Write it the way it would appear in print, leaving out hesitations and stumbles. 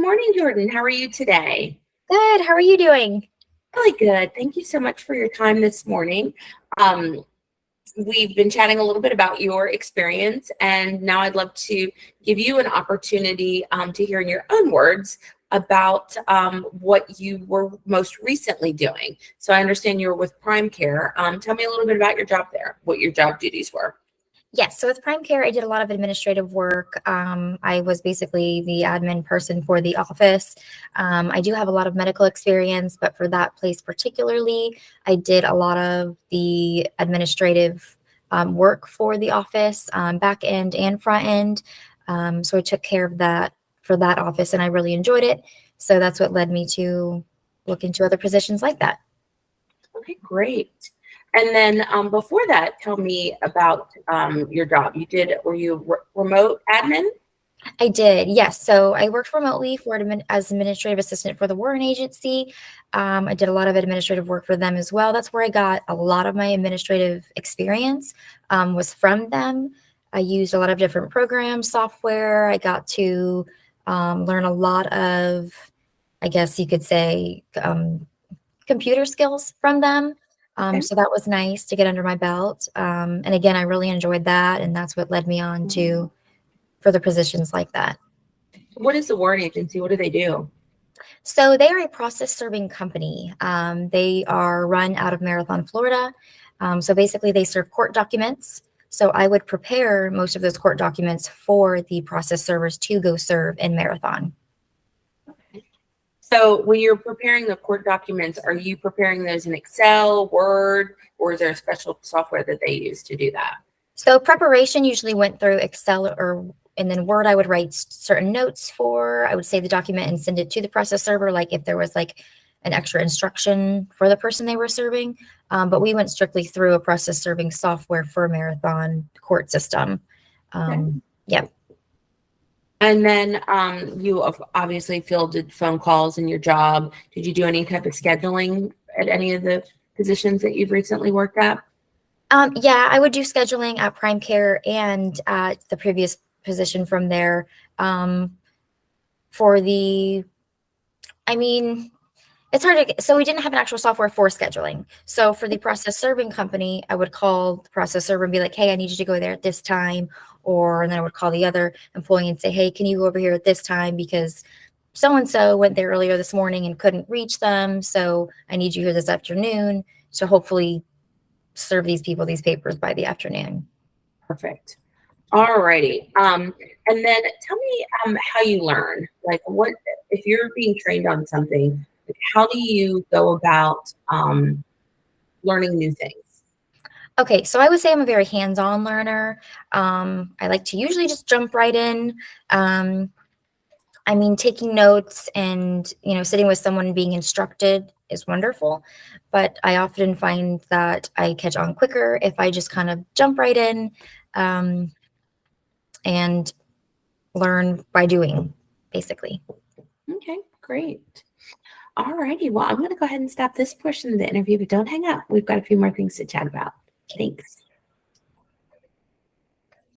morning, Jordan. How are you today? Good. How are you doing? Really good. Thank you so much for your time this morning. Um, we've been chatting a little bit about your experience, and now I'd love to give you an opportunity to hear in your own words about what you were most recently doing. So I understand you were with Prime Care. Tell me a little bit about your job there, what your job duties were. Yes. So with Prime Care, I did a lot of administrative work. I was basically the admin person for the office. I do have a lot of medical experience, but for that place particularly, I did a lot of the administrative work for the office, back end and front end. So I took care of that for that office, and I really enjoyed it. So that's what led me to look into other positions like that. Okay, great. And then before that, tell me about your job. Were you remote admin? I did, yes. So I worked remotely as administrative assistant for the Warren Agency. I did a lot of administrative work for them as well. That's where I got a lot of my administrative experience, was from them. I used a lot of different programs, software. I got to learn a lot of, I guess you could say, computer skills from them. Okay. So that was nice to get under my belt. And again, I really enjoyed that. And that's what led me on to further positions like that. What is the Warren Agency? What do they do? So they are a process serving company. They are run out of Marathon, Florida. So basically, they serve court documents. So I would prepare most of those court documents for the process servers to go serve in Marathon. So when you're preparing the court documents, are you preparing those in Excel, Word, or is there a special software that they use to do that? So preparation usually went through Excel and then Word. I would write certain notes for. I would save the document and send it to the process server, like if there was like an extra instruction for the person they were serving. But we went strictly through a process serving software for Marathon court system. Okay. Yeah. And then you obviously fielded phone calls in your job. Did you do any type of scheduling at any of the positions that you've recently worked at? Yeah, I would do scheduling at Prime Care and at the previous position from there. For the, I mean, it's hard to, so we didn't have an actual software for scheduling. So for the process serving company, I would call the process server and be like, hey, I need you to go there at this time. And then I would call the other employee and say, hey, can you go over here at this time? Because so-and-so went there earlier this morning and couldn't reach them. So I need you here this afternoon to hopefully serve these people these papers by the afternoon. Perfect. All righty. And then tell me how you learn. Like, what if you're being trained on something? Like, how do you go about learning new things? Okay, so I would say I'm a very hands-on learner. I like to usually just jump right in. Taking notes and, sitting with someone being instructed is wonderful, but I often find that I catch on quicker if I just kind of jump right in and learn by doing, basically. Okay, great. All righty. Well, I'm going to go ahead and stop this portion of the interview, but don't hang up. We've got a few more things to chat about. Thanks.